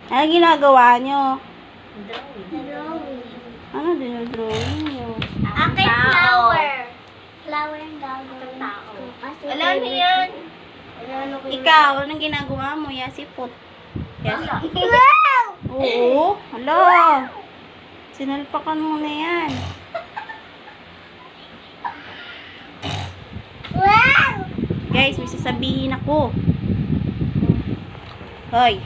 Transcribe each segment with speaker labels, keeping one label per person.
Speaker 1: Ano ginagawa nyo?
Speaker 2: Drawing.
Speaker 1: Ano dinodrawing nyo?
Speaker 2: Akin flower. Flower ang gagawin ko. Wala na yan.
Speaker 1: Ikaw, anong ginagawa mo? Yasipot.
Speaker 2: Wow!
Speaker 1: Oo. Hala. Sinalpakan mo na yan.
Speaker 2: Wow!
Speaker 1: Guys, may sasabihin ako. Hoy.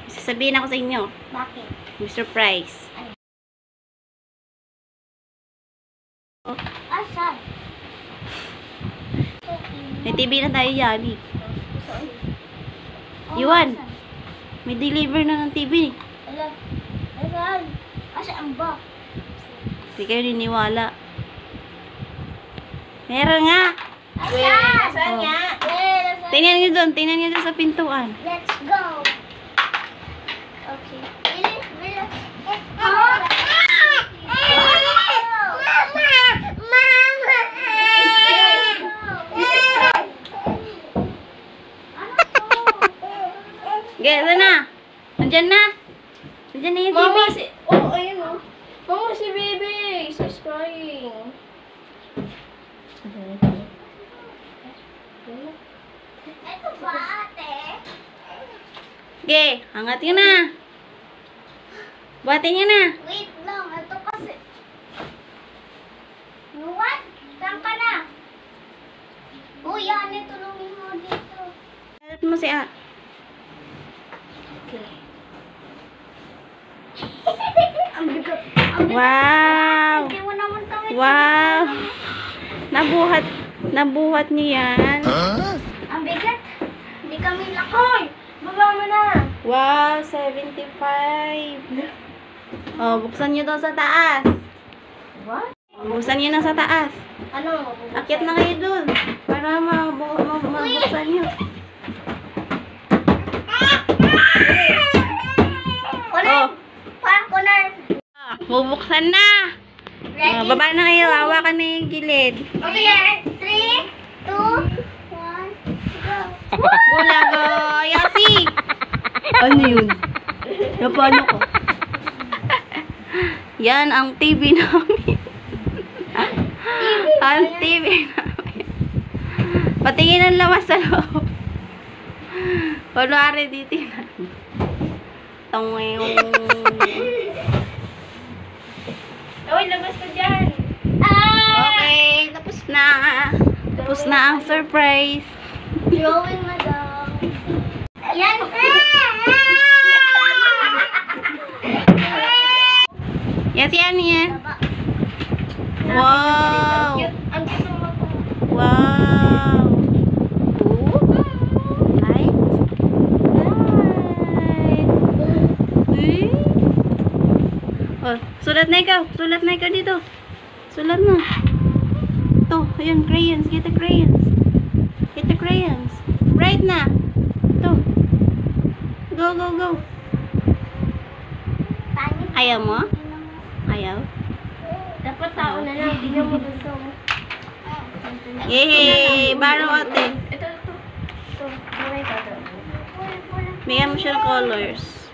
Speaker 1: May sasabihin ako sa inyo.
Speaker 2: Bakit?
Speaker 1: May surprise.
Speaker 2: Asan?
Speaker 1: May TV na tayo, Yali. Yuan. May deliver na ng TV.
Speaker 2: Ala. Asan? Asan ba?
Speaker 1: Hindi kayo niniwala. Meron nga.
Speaker 2: Asan?
Speaker 1: Asan nga?
Speaker 2: Asan?
Speaker 1: Tingnan nyo doon. Tingnan nyo doon sa pintuan.
Speaker 2: Let's go. Okay. Bilis, bilis. Oh!
Speaker 1: Okay, ito na. Nandyan na. Nandyan na yung TV.
Speaker 3: Mama, oh, ayun oh. Mama, si baby. She's crying.
Speaker 2: Ito ba, ate?
Speaker 1: Okay, hangat yun na. Buhatin nyo na.
Speaker 2: Wait lang. Ito kasi. What? Saan ka na? Uy, ane, tulungin mo dito.
Speaker 1: Hangat mo si A.
Speaker 2: Ang bigat. Ang bigat.
Speaker 1: Wow.
Speaker 2: Hindi mo naman tawid.
Speaker 1: Wow. Nabuhat niyo yan.
Speaker 2: Ang bigat. Hindi kami lakoy. Baba mo na.
Speaker 1: Wow, 75. Oh, buksan niyo daw sa taas.
Speaker 2: What?
Speaker 1: Buksan niyo na sa taas.
Speaker 2: Ano?
Speaker 1: Akyat na kayo dun. Para mabuksan niyo.
Speaker 2: Kunar.
Speaker 1: Oh.
Speaker 2: Parang kunar.
Speaker 1: Bubuksan na. Oh, baba na kayo. Hawakan na yung gilid.
Speaker 2: Okay, 3, 2, 1, go.
Speaker 1: Bulago. Yasi. Ano yun? Napano ko? Yan ang TV namin. Ang TV namin. Patingin ang lamas sa loob. Kunwari dito na. Tongayong.
Speaker 3: Uy, labas ka dyan.
Speaker 1: Okay, tapos na. Tapos na ang surprise.
Speaker 2: Drawing na daw. Yan.
Speaker 1: Yes, yan, yan.
Speaker 2: Baba.
Speaker 1: Wow.
Speaker 3: Ang cute mo ko.
Speaker 1: Wow. Ooh. Light. Light. Eh. Oh, sulat na ikaw. Sulat na ikaw dito. Sulat na. Ito, ayun, crayons. Get the crayons. Get the crayons. Right na. Ito. Go, go, go.
Speaker 2: Pangit.
Speaker 1: Ayaw mo? Ayaw?
Speaker 3: Dapat tao na lang. Tingnan mo dito.
Speaker 1: Yay! Baro ate.
Speaker 3: Ito. Ito. Mamay ka ito.
Speaker 1: Bigyan mo siya ng colors.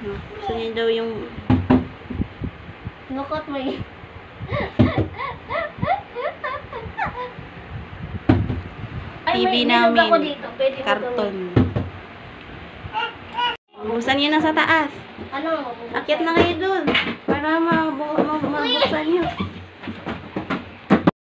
Speaker 1: Gusto niya daw yung
Speaker 3: Look at my...
Speaker 1: TV
Speaker 3: may
Speaker 1: namin.
Speaker 3: bilog ako dito. Pwede ko
Speaker 1: karton.
Speaker 3: gawin.
Speaker 1: Buksan niyo na sa taas.
Speaker 3: Ano?
Speaker 1: Akyat na kayo dun. Para mabuksan niyo.